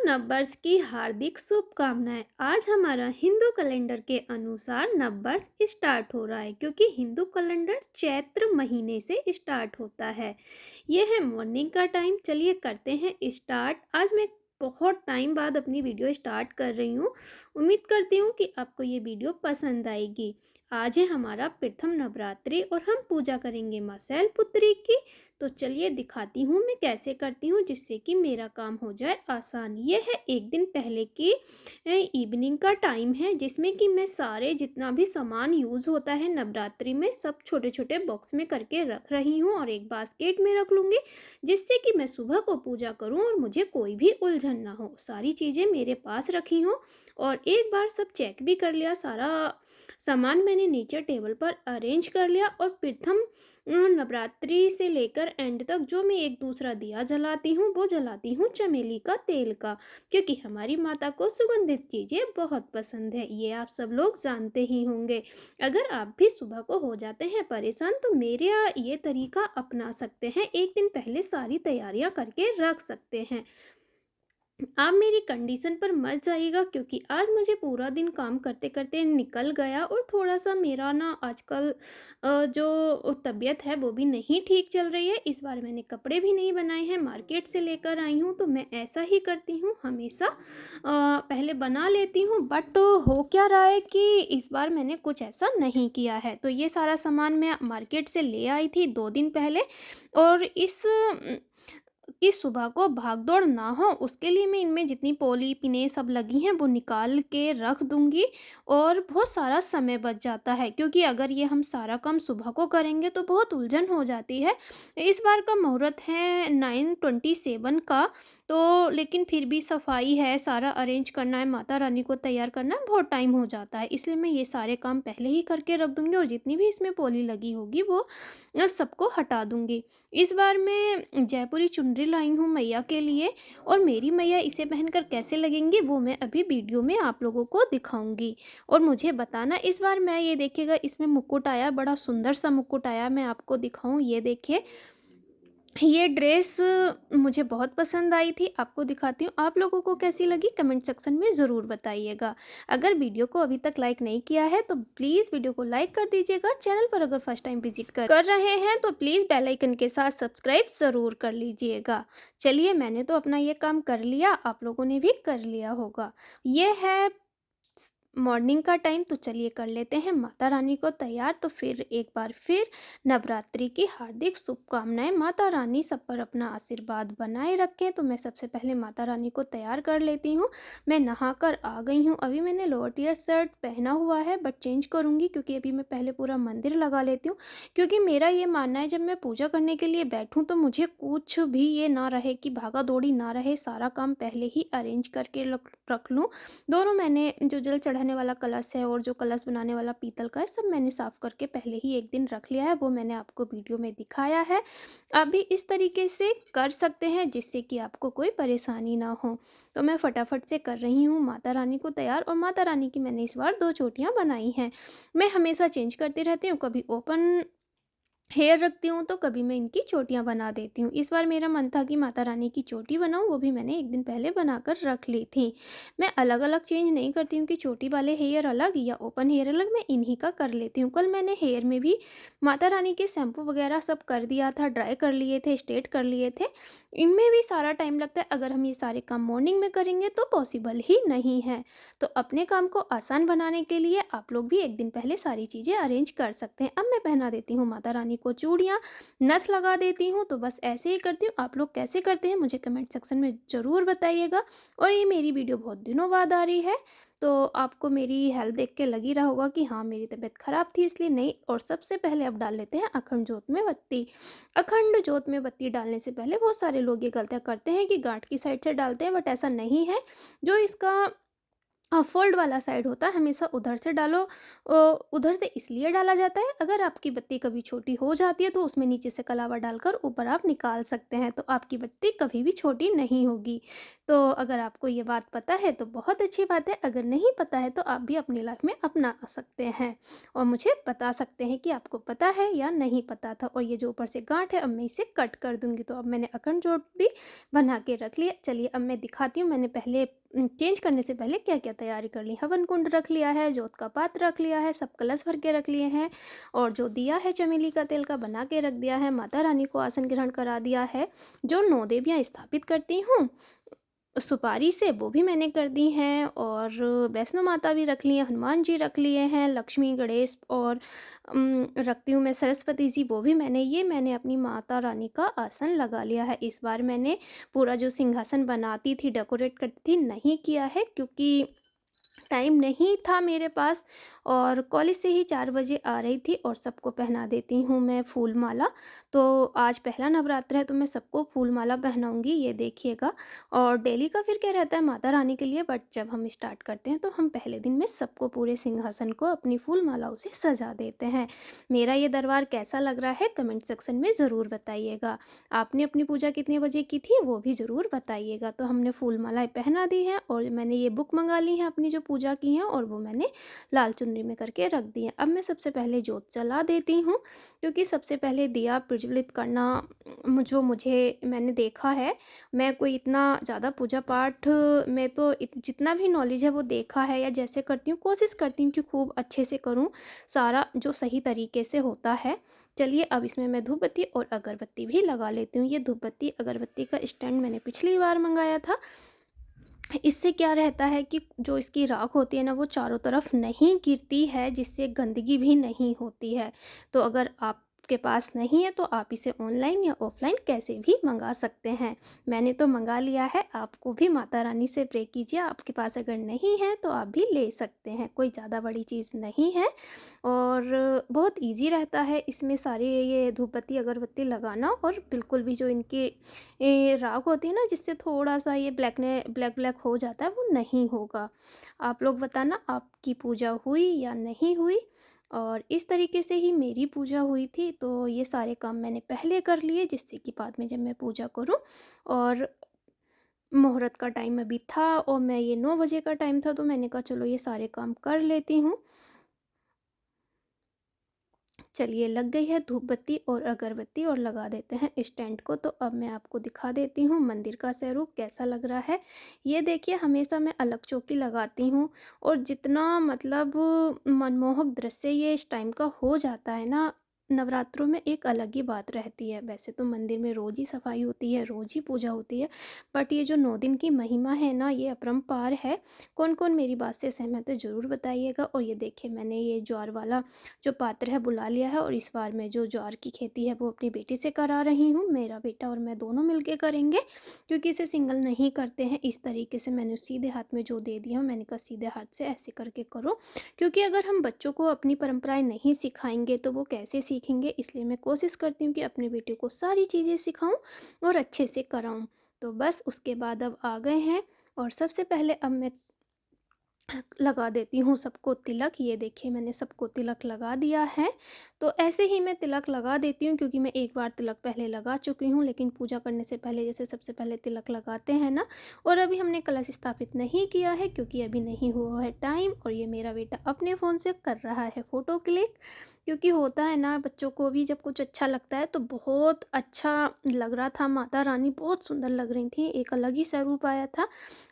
नववर्ष की हार्दिक शुभकामनाएं। आज हमारा हिंदू कैलेंडर के अनुसार नववर्ष स्टार्ट हो रहा है क्योंकि हिंदू कैलेंडर चैत्र महीने से स्टार्ट होता है। यह है मॉर्निंग का टाइम। चलिए करते हैं स्टार्ट। आज मैं बहुत टाइम बाद अपनी वीडियो स्टार्ट कर रही हूँ। उम्मीद करती हूँ कि आपको ये वीडियो पसंद आएगी। आज है हमारा प्रथम नवरात्रि और हम पूजा करेंगे माँ शैलपुत्री की। तो चलिए दिखाती हूँ मैं कैसे करती हूँ जिससे कि मेरा काम हो जाए आसान। ये है एक दिन पहले की इवनिंग का टाइम है जिसमें कि मैं सारे जितना भी सामान यूज़ होता है नवरात्रि में सब छोटे छोटे बॉक्स में करके रख रही हूँ और एक बास्केट में रख लूँगी जिससे कि मैं सुबह को पूजा करूँ और मुझे कोई भी उलझन ना हो। सारी चीज़ें मेरे पास रखी हूँ और एक बार सब चेक भी कर लिया। सारा सामान मैंने नीचे टेबल पर अरेंज कर लिया और प्रथम नवरात्रि से लेकर एंड तक जो मैं एक दूसरा दिया जलाती हूँ वो जलाती हूँ चमेली का तेल का, क्योंकि हमारी माता को सुगंधित चीज़ें बहुत पसंद है। ये आप सब लोग जानते ही होंगे। अगर आप भी सुबह को हो जाते हैं परेशान तो मेरा ये तरीका अपना सकते हैं। एक दिन पहले सारी तैयारियां करके रख सकते हैं। आप मेरी कंडीशन पर मत जाइएगा क्योंकि आज मुझे पूरा दिन काम करते करते निकल गया और थोड़ा सा मेरा ना आजकल जो तबीयत है वो भी नहीं ठीक चल रही है। इस बार मैंने कपड़े भी नहीं बनाए हैं, मार्केट से लेकर आई हूँ। तो मैं ऐसा ही करती हूँ हमेशा, पहले बना लेती हूँ। बट हो क्या रहा है कि इस बार मैंने कुछ ऐसा नहीं किया है। तो ये सारा सामान मैं मार्केट से ले आई थी 2 दिन पहले और इस कि सुबह को भाग-दौड़ ना हो उसके लिए मैं इनमें जितनी पॉलीपीने सब लगी हैं वो निकाल के रख दूँगी और बहुत सारा समय बच जाता है, क्योंकि अगर ये हम सारा काम सुबह को करेंगे तो बहुत उलझन हो जाती है। इस बार का मुहूर्त है 9:27 का। तो लेकिन फिर भी सफाई है, सारा अरेंज करना है, माता रानी को तैयार करना है, बहुत टाइम हो जाता है। इसलिए मैं ये सारे काम पहले ही करके रख दूँगी और जितनी भी इसमें पॉली लगी होगी वो सबको हटा दूँगी। इस बार मैं जयपुरी चुनरी लाई हूँ मैया के लिए और मेरी मैया इसे पहनकर कैसे लगेंगी वो मैं अभी वीडियो में आप लोगों को दिखाऊंगी। और मुझे बताना इस बार मैं ये देखिएगा इसमें मुकुट आया, बड़ा सुंदर सा मुकुट आया। मैं आपको दिखाऊं, ये देखिए। ये ड्रेस मुझे बहुत पसंद आई थी। आपको दिखाती हूँ, आप लोगों को कैसी लगी कमेंट सेक्शन में ज़रूर बताइएगा। अगर वीडियो को अभी तक लाइक नहीं किया है तो प्लीज़ वीडियो को लाइक कर दीजिएगा। चैनल पर अगर फर्स्ट टाइम विजिट कर रहे हैं तो प्लीज़ बेल आइकन के साथ सब्सक्राइब ज़रूर कर लीजिएगा। चलिए, मैंने तो अपना ये काम कर लिया, आप लोगों ने भी कर लिया होगा। ये है मॉर्निंग का टाइम। तो चलिए कर लेते हैं माता रानी को तैयार। तो फिर एक बार फिर नवरात्रि की हार्दिक शुभकामनाएं। माता रानी सब पर अपना आशीर्वाद बनाए रखें। तो मैं सबसे पहले माता रानी को तैयार कर लेती हूँ। मैं नहाकर आ गई हूँ। अभी मैंने लोअर टीयर शर्ट पहना हुआ है बट चेंज करूँगी क्योंकि अभी मैं पहले पूरा मंदिर लगा लेती हूँ। क्योंकि मेरा ये मानना है जब मैं पूजा करने के लिए बैठूँ तो मुझे कुछ भी ये ना रहे कि भागा दौड़ी ना रहे, सारा काम पहले ही अरेंज करके रख लूँ। दोनों मैंने जो जल चढ़ाने वाला कलश है और जो कलश बनाने वाला पीतल का है सब मैंने साफ़ करके पहले ही एक दिन रख लिया है, वो मैंने आपको वीडियो में दिखाया है। आप भी इस तरीके से कर सकते हैं जिससे कि आपको कोई परेशानी ना हो। तो मैं फटाफट से कर रही हूँ माता रानी को तैयार और माता रानी की मैंने इस बार 2 चोटियाँ बनाई हैं। मैं हमेशा चेंज करती रहती हूँ, कभी ओपन हेयर रखती हूँ तो कभी मैं इनकी चोटियाँ बना देती हूँ। इस बार मेरा मन था कि माता रानी की चोटी बनाऊँ, वो भी मैंने एक दिन पहले बनाकर रख ली थी। मैं अलग-अलग चेंज नहीं करती हूँ कि चोटी वाले हेयर अलग या ओपन हेयर अलग, मैं इन्हीं का कर लेती हूँ। कल मैंने हेयर में भी माता रानी के शैम्पू वगैरह सब कर दिया था, ड्राई कर लिए थे, स्ट्रेट कर लिए थे। इनमें भी सारा टाइम लगता है, अगर हम ये सारे काम मॉर्निंग में करेंगे तो पॉसिबल ही नहीं है। तो अपने काम को आसान बनाने के लिए आप लोग भी एक दिन पहले सारी चीज़ें अरेंज कर सकते हैं। अब मैं पहना देती हूँ माता रानी को चूड़ियाँ, नथ लगा देती हूँ। तो बस ऐसे ही करती हूँ। आप लोग कैसे करते हैं मुझे कमेंट सेक्शन में ज़रूर बताइएगा। और ये मेरी वीडियो बहुत दिनों बाद आ रही है तो आपको मेरी हेल्थ देख के लग ही रहा होगा कि हाँ मेरी तबीयत ख़राब थी इसलिए नहीं। और सबसे पहले अब डाल लेते हैं अखंड जोत में बत्ती। अखंड जोत में बत्ती डालने से पहले बहुत सारे लोग ये गलतियाँ करते हैं कि गांठ की साइड से डालते हैं, बट ऐसा नहीं है। जो इसका फ़ोल्ड वाला साइड होता है, हमेशा उधर से डालो। उधर से इसलिए डाला जाता है, अगर आपकी बत्ती कभी छोटी हो जाती है तो उसमें नीचे से कलावा डालकर ऊपर आप निकाल सकते हैं, तो आपकी बत्ती कभी भी छोटी नहीं होगी। तो अगर आपको ये बात पता है तो बहुत अच्छी बात है, अगर नहीं पता है तो आप भी अपनी लाइफ में अपना सकते हैं और मुझे बता सकते हैं कि आपको पता है या नहीं पता था। और ये जो ऊपर से गांठ है, अब मैं इसे कट कर दूंगी। तो अब मैंने अखंड जोत भी बना के रख लिया। चलिए अब मैं दिखाती हूँ, मैंने पहले चेंज करने से पहले क्या-क्या तैयारी कर ली। हवन कुंड रख लिया है, जोत का पात्र रख लिया है, सब कलश भर के रख लिए हैं और जो दिया है चमेली का तेल का बना के रख दिया है, माता रानी को आसन ग्रहण करा दिया है। जो 9 देवियाँ स्थापित करती हूँ सुपारी से, वो भी मैंने कर दी हैं और वैष्णो माता भी रख ली हैं, हनुमान जी रख लिए हैं, लक्ष्मी, गणेश और रखती हूँ मैं सरस्वती जी, वो भी मैंने अपनी माता रानी का आसन लगा लिया है। इस बार मैंने पूरा जो सिंहासन बनाती थी, डेकोरेट करती थी, नहीं किया है क्योंकि टाइम नहीं था मेरे पास और कॉलेज से ही 4 बजे आ रही थी और सबको पहना देती हूँ मैं फूल माला। तो आज पहला नवरात्र है तो मैं सबको फूल माला पहनाऊँगी, ये देखिएगा। और डेली का फिर क्या रहता है माता रानी के लिए, बट जब हम स्टार्ट करते हैं तो हम पहले दिन में सबको पूरे सिंहासन को अपनी फूल मालाओं से सजा देते हैं। मेरा ये दरबार कैसा लग रहा है कमेंट सेक्शन में ज़रूर बताइएगा। आपने अपनी पूजा कितने बजे की थी वो भी ज़रूर बताइएगा। तो हमने फूल मालाएँ पहना दी हैं और मैंने ये बुक मँगा ली है अपनी जो पूजा की हैं और वो मैंने लाल चुनरी में करके रख दी हैं। अब मैं सबसे पहले जोत जला देती हूँ क्योंकि सबसे पहले दिया प्रज्वलित करना जो मुझे मैंने देखा है, मैं कोई इतना ज़्यादा पूजा पाठ में तो जितना भी नॉलेज है वो देखा है या जैसे करती हूँ कोशिश करती हूँ कि खूब अच्छे से करूँ, सारा जो सही तरीके से होता है। चलिए अब इसमें मैं धूप बत्ती और अगरबत्ती भी लगा लेती हूँ। ये धूप बत्ती अगरबत्ती का स्टैंड मैंने पिछली बार मंगाया था। इससे क्या रहता है कि जो इसकी राख होती है ना वो चारों तरफ नहीं गिरती है, जिससे गंदगी भी नहीं होती है। तो अगर आपके पास नहीं है तो आप इसे ऑनलाइन या ऑफलाइन कैसे भी मंगा सकते हैं। मैंने तो मंगा लिया है, आपको भी माता रानी से प्रे कीजिए, आपके पास अगर नहीं है तो आप भी ले सकते हैं, कोई ज़्यादा बड़ी चीज़ नहीं है और बहुत ईज़ी रहता है इसमें सारी ये धूप बत्ती अगरबत्ती लगाना। और बिल्कुल भी जो इनकी राख होती है ना जिससे थोड़ा-सा ये ब्लैक ब्लैक हो जाता है, वो नहीं होगा। आप लोग बताना आपकी पूजा हुई या नहीं हुई? और इस तरीके से ही मेरी पूजा हुई थी, तो ये सारे काम मैंने पहले कर लिए जिससे कि बाद में जब मैं पूजा करूँ और मुहूर्त का टाइम अभी था और मैं ये 9 बजे का टाइम था तो मैंने कहा चलो ये सारे काम कर लेती हूँ। चलिए लग गई है धूप बत्ती और अगरबत्ती और लगा देते हैं स्टैंड को। तो अब मैं आपको दिखा देती हूँ मंदिर का स्वरूप कैसा लग रहा है। ये देखिए हमेशा मैं अलग चौकी लगाती हूँ और जितना मतलब मनमोहक दृश्य ये इस टाइम का हो जाता है ना, नवरात्रों में एक अलग ही बात रहती है। वैसे तो मंदिर में रोज़ ही सफाई होती है, रोज़ ही पूजा होती है, बट ये जो 9 दिन की महिमा है ना ये अपरंपार है। कौन कौन मेरी बात से सहमत है ज़रूर बताइएगा। और ये देखिए मैंने ये ज्वार वाला जो पात्र है बुला लिया है और इस बार मैं जो ज्वार की खेती है वो अपनी बेटी से करा रही हूँ। मेरा बेटा और मैं दोनों मिलके करेंगे क्योंकि इसे सिंगल नहीं करते हैं। इस तरीके से मैंने सीधे हाथ में जो दे दिया, मैंने कहा सीधे हाथ से ऐसे करके करो, क्योंकि अगर हम बच्चों को अपनी परंपराएं नहीं सिखाएंगे तो वो कैसे सीखेंगे। इसलिए मैं कोशिश करती हूँ कि अपने बेटे को सारी चीज़ें सिखाऊं और अच्छे से कराऊं। तो बस उसके बाद अब आ गए हैं और सबसे पहले अब मैं लगा देती हूँ सबको तिलक। ये देखिए मैंने सबको तिलक लगा दिया है। तो ऐसे ही मैं तिलक लगा देती हूँ क्योंकि मैं एक बार तिलक पहले लगा चुकी हूँ, लेकिन पूजा करने से पहले जैसे सबसे पहले तिलक लगाते हैं ना। और अभी हमने कलश स्थापित नहीं किया है क्योंकि अभी नहीं हुआ है टाइम। और ये मेरा बेटा अपने फ़ोन से कर रहा है फ़ोटो क्लिक, क्योंकि होता है ना बच्चों को भी जब कुछ अच्छा लगता है तो बहुत अच्छा लग रहा था। माता रानी बहुत सुंदर लग रही थी, एक अलग ही स्वरूप आया था।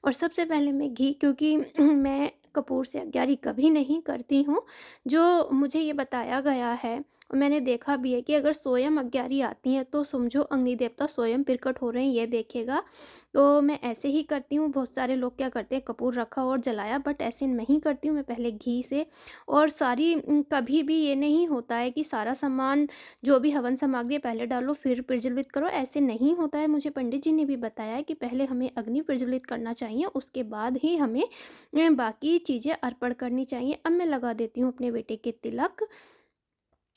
और सबसे पहले मैं घी, क्योंकि मैं कपूर से अग्यारी कभी नहीं करती हूँ। जो मुझे ये बताया गया है और मैंने देखा भी है कि अगर स्वयं अग्यारी आती हैं तो समझो अग्नि देवता स्वयं प्रकट हो रहे हैं, ये देखिएगा। तो मैं ऐसे ही करती हूँ। बहुत सारे लोग क्या करते हैं कपूर रखा और जलाया, बट ऐसे नहीं करती हूँ। मैं पहले घी से और सारी कभी भी ये नहीं होता है कि सारा सामान जो भी हवन सामग्री है पहले डालो फिर प्रज्वलित करो, ऐसे नहीं होता है। मुझे पंडित जी ने भी बताया है कि पहले हमें अग्नि प्रज्वलित करना चाहिए, उसके बाद ही हमें बाकी चीज़ें अर्पण करनी चाहिए। अब मैं लगा देती हूँ अपने बेटे के तिलक।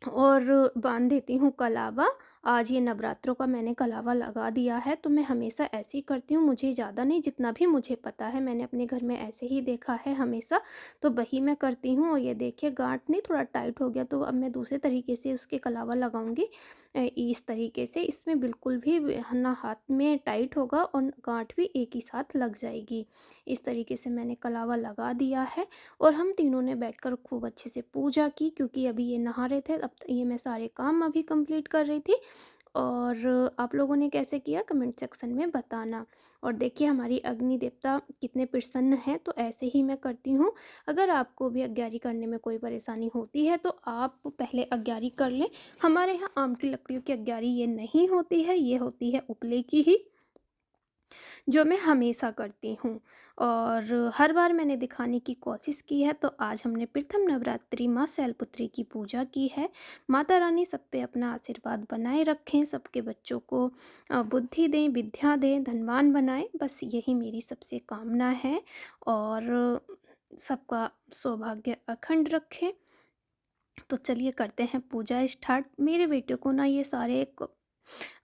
और बाँध देती हूँ कलावा। आज ये नवरात्रों का मैंने कलावा लगा दिया है, तो मैं हमेशा ऐसे ही करती हूँ। मुझे ज़्यादा नहीं, जितना भी मुझे पता है, मैंने अपने घर में ऐसे ही देखा है हमेशा, तो वही मैं करती हूँ। और ये देखिए गाँठ नहीं थोड़ा टाइट हो गया, तो अब मैं दूसरे तरीके से उसके कलावा लगाऊँगी। इस तरीके से इसमें बिल्कुल भी ना हाथ में टाइट होगा और गाँठ भी एक ही साथ लग जाएगी। इस तरीके से मैंने कलावा लगा दिया है और हम तीनों ने बैठकर खूब अच्छे से पूजा की, क्योंकि अभी ये नहा रहे थे। अब ये मैं सारे काम अभी कंप्लीट कर रही थी। और आप लोगों ने कैसे किया कमेंट सेक्शन में बताना। और देखिए हमारी अग्नि देवता कितने प्रसन्न हैं, तो ऐसे ही मैं करती हूँ। अगर आपको भी अग्यारी करने में कोई परेशानी होती है तो आप पहले अग्यारी कर लें। हमारे यहाँ आम की लकड़ियों की अग्यारी ये नहीं होती है, ये होती है उपले की ही, जो मैं हमेशा करती हूँ। और हर बार मैंने दिखाने की कोशिश की है। तो आज हमने प्रथम नवरात्रि माँ शैलपुत्री की पूजा की है। माता रानी सब पे अपना आशीर्वाद बनाए रखें, सबके बच्चों को बुद्धि दें, विद्या दें, धनवान बनाएं, बस यही मेरी सबसे कामना है। और सबका सौभाग्य अखंड रखें। तो चलिए करते हैं पूजा स्टार्ट। मेरे बेटे को ना ये सारे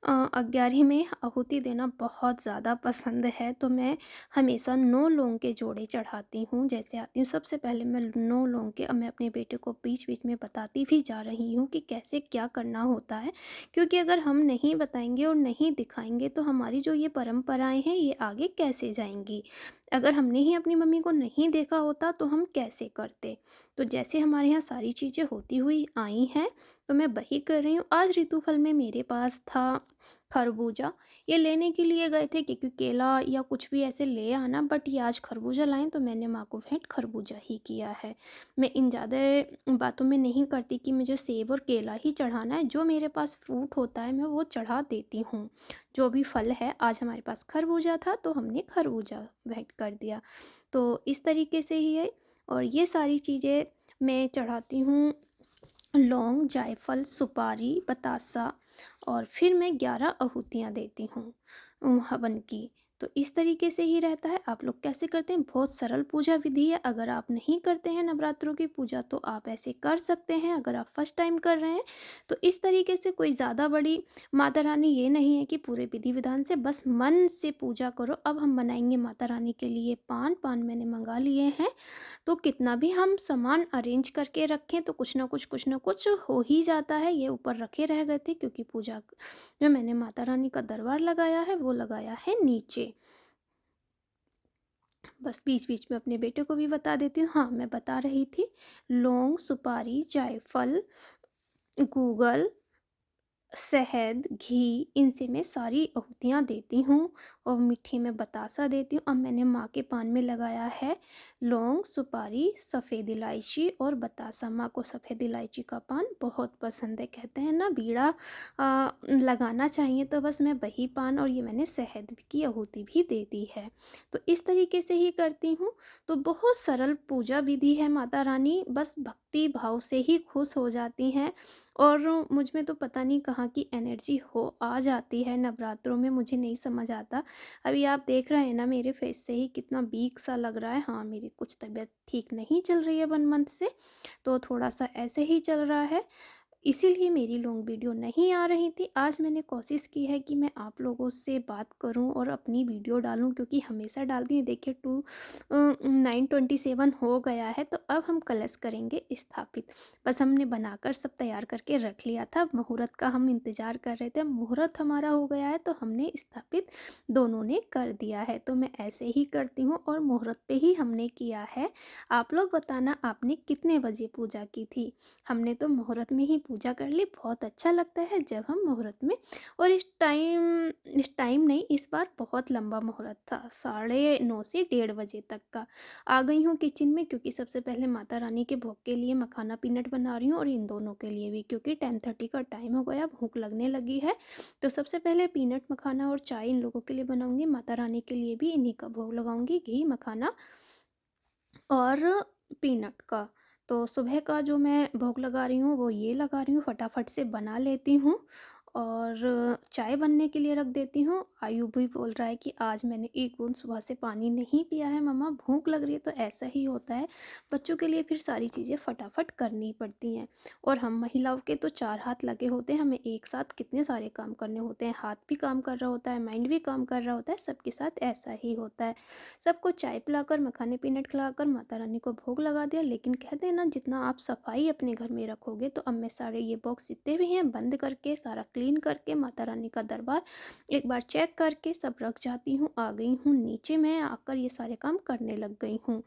11वीं में आहुति देना बहुत ज़्यादा पसंद है, तो मैं हमेशा 9 लौंग के जोड़े चढ़ाती हूँ। जैसे आती हूँ सबसे पहले मैं 9 लौंग के, अब मैं अपने बेटे को बीच-बीच में बताती भी जा रही हूँ कि कैसे क्या करना होता है। क्योंकि अगर हम नहीं बताएँगे और नहीं दिखाएँगे तो हमारी जो ये परंपराएँ हैं ये आगे कैसे जाएँगी? अगर हमने ही अपनी मम्मी को नहीं देखा होता तो हम कैसे करते? तो जैसे हमारे यहाँ सारी चीज़ें होती हुई आई हैं, तो मैं वही कर रही हूँ। आज ऋतुफल में मेरे पास था खरबूजा। ये लेने के लिए गए थे क्योंकि केला या कुछ भी ऐसे ले आना, बट ये आज खरबूजा लाएँ तो मैंने माँ को भेंट खरबूजा ही किया है। मैं इन ज़्यादा बातों में नहीं करती कि मुझे सेब और केला ही चढ़ाना है। जो मेरे पास फ्रूट होता है मैं वो चढ़ा देती हूँ। जो भी फल है, आज हमारे पास खरबूजा था तो हमने खरबूजा भेंट कर दिया। तो इस तरीके से ही है। और ये सारी चीज़ें मैं चढ़ाती हूँ, लौंग, जायफल, सुपारी, बतासा, और फिर मैं 11 आहुतियाँ देती हूँ हवन की। तो इस तरीके से ही रहता है। आप लोग कैसे करते हैं? बहुत सरल पूजा विधि है। अगर आप नहीं करते हैं नवरात्रों की पूजा तो आप ऐसे कर सकते हैं। अगर आप फर्स्ट टाइम कर रहे हैं तो इस तरीके से कोई ज़्यादा बड़ी माता रानी ये नहीं है कि पूरे विधि विधान से, बस मन से पूजा करो। अब हम बनाएंगे माता रानी के लिए पान। पान मैंने मंगा लिए हैं। तो कितना भी हम सामान अरेंज करके रखें तो कुछ ना कुछ हो ही जाता है। ये ऊपर रखे रह गए थे क्योंकि पूजा जो मैंने माता रानी का दरबार लगाया है वो लगाया है नीचे। बस बीच बीच में अपने बेटे को भी बता देती हूँ। हाँ, मैं बता रही थी, लौंग, सुपारी, जायफल, गूगल, शहद, घी, इनसे मैं सारी आहुतियाँ देती हूँ। और मीठे में बतासा देती हूँ। अब मैंने माँ के पान में लगाया है लौंग, सुपारी, सफ़ेद इलायची और बतासा। माँ को सफ़ेद इलायची का पान बहुत पसंद है। कहते हैं ना बीड़ा लगाना चाहिए, तो बस मैं वही पान और ये मैंने शहद की आहुति भी दे दी है। तो इस तरीके से ही करती हूँ। तो बहुत सरल पूजा विधि है। माता रानी बस भक्ति भाव से ही खुश हो जाती हैं। और मुझ में तो पता नहीं कहाँ की एनर्जी हो आ जाती है नवरात्रों में, मुझे नहीं समझ आता। अभी आप देख रहे हैं ना मेरे फेस से ही कितना वीक सा लग रहा है। हाँ, मेरी कुछ तबीयत ठीक नहीं चल रही है 1 मंथ से, तो थोड़ा सा ऐसे ही चल रहा है। इसीलिए मेरी लॉन्ग वीडियो नहीं आ रही थी। आज मैंने कोशिश की है कि मैं आप लोगों से बात करूं और अपनी वीडियो डालूं, क्योंकि हमेशा डालती हूँ। देखिए 9:27 हो गया है। तो अब हम कलश करेंगे स्थापित। बस हमने बनाकर सब तैयार करके रख लिया था। मुहूर्त का हम इंतज़ार कर रहे थे। मुहूर्त हमारा हो गया है तो हमने स्थापित दोनों ने कर दिया है। तो मैं ऐसे ही करती हूँ और मुहूर्त पे ही हमने किया है। आप लोग बताना आपने कितने बजे पूजा की थी? हमने तो मुहूर्त में ही पूजा कर ली। बहुत अच्छा लगता है जब हम मुहूर्त में, और इस टाइम नहीं, इस बार बहुत लंबा मुहूर्त था, 9:30 से 1:30 बजे तक का। आ गई हूँ किचन में क्योंकि सबसे पहले माता रानी के भोग के लिए मखाना पीनट बना रही हूँ और इन दोनों के लिए भी, क्योंकि 10:30 का टाइम हो गया, भूख लगने लगी है। तो सबसे पहले पीनट मखाना और चाय इन लोगों के लिए बनाऊंगी। माता रानी के लिए भी इन्हीं का भोग लगाऊंगी, घी, मखाना और पीनट का। तो सुबह का जो मैं भोग लगा रही हूँ वो ये लगा रही हूँ, फटाफट से बना लेती हूँ। और चाय बनने के लिए रख देती हूँ। आयु भी बोल रहा है कि आज मैंने एक बूंद सुबह से पानी नहीं पिया है मम्मा, भूख लग रही है। तो ऐसा ही होता है, बच्चों के लिए फिर सारी चीज़ें फटाफट करनी पड़ती हैं। और हम महिलाओं के तो चार हाथ लगे होते हैं, हमें एक साथ कितने सारे काम करने होते हैं। हाथ भी काम कर रहा होता है, माइंड भी काम कर रहा होता है, सबके साथ ऐसा ही होता है। सबको चाय पिलाकर, मखाने पीनट खिलाकर माता रानी को भोग लगा दिया। लेकिन कहते हैं ना, जितना आप सफाई अपने घर में रखोगे, तो अब मैं सारे ये बॉक्स जितने भी हैं बंद करके, सारा क्लीन करके, माता रानी का दरबार एक बार चेक करके सब रख जाती हूँ। आ गई हूँ नीचे, मैं आकर ये सारे काम करने लग गई हूँ।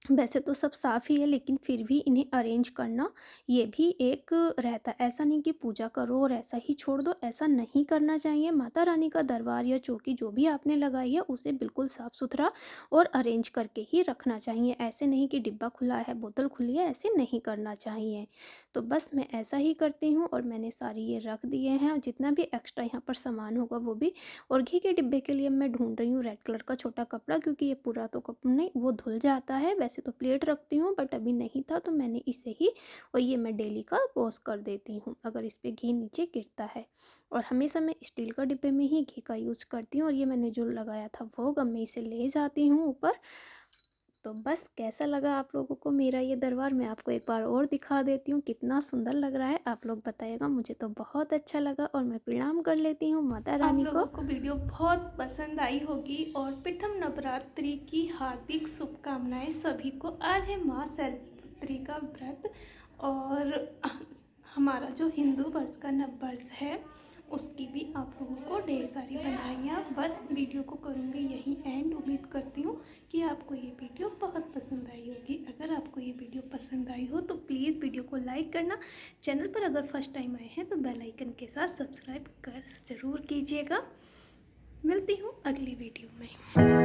वैसे तो सब साफ़ ही है, लेकिन फिर भी इन्हें अरेंज करना ये भी एक रहता है। ऐसा नहीं कि पूजा करो और ऐसा ही छोड़ दो, ऐसा नहीं करना चाहिए। माता रानी का दरबार या चौकी जो भी आपने लगाई है, उसे बिल्कुल साफ़-सुथरा और अरेंज करके ही रखना चाहिए। ऐसे नहीं कि डिब्बा खुला है, बोतल खुली है, ऐसे नहीं करना चाहिए। तो बस मैं ऐसा ही करती हूँ और मैंने सारी ये रख दिए हैं, और जितना भी एक्स्ट्रा यहाँ पर सामान होगा वो भी। और घी के डिब्बे के लिए मैं ढूँढ रही हूँ रेड कलर का छोटा कपड़ा, क्योंकि ये पूरा तो कप नहीं, वो धुल जाता है। वैसे तो प्लेट रखती हूँ, बट अभी नहीं था तो मैंने इसे ही, और ये मैं डेली का वॉश कर देती हूँ अगर इस पे घी नीचे गिरता है। और हमेशा मैं स्टील का डिब्बे में ही घी का यूज़ करती हूँ। और ये मैंने जो लगाया था भोग, अब मैं इसे ले जाती हूँ ऊपर। तो बस कैसा लगा आप लोगों को मेरा ये दरबार, मैं आपको एक बार और दिखा देती हूँ कितना सुंदर लग रहा है। आप लोग बताइएगा, मुझे तो बहुत अच्छा लगा। और मैं प्रणाम कर लेती हूँ माता आप रानी लोगों को। को वीडियो बहुत पसंद आई होगी और प्रथम नवरात्रि की हार्दिक शुभकामनाएं सभी को। आज है माँ शैलपुत्री का व्रत और हमारा जो हिंदू वर्ष का नव वर्ष है उसकी भी आप लोगों को ढेर सारी बधाइयाँ। बस वीडियो को करूँगी यही एंड। उम्मीद करती हूँ कि आपको ये वीडियो बहुत पसंद आई होगी। अगर आपको ये वीडियो पसंद आई हो तो प्लीज़ वीडियो को लाइक करना। चैनल पर अगर फर्स्ट टाइम आए हैं तो बेल आइकन के साथ सब्सक्राइब कर ज़रूर कीजिएगा। मिलती हूँ अगली वीडियो में।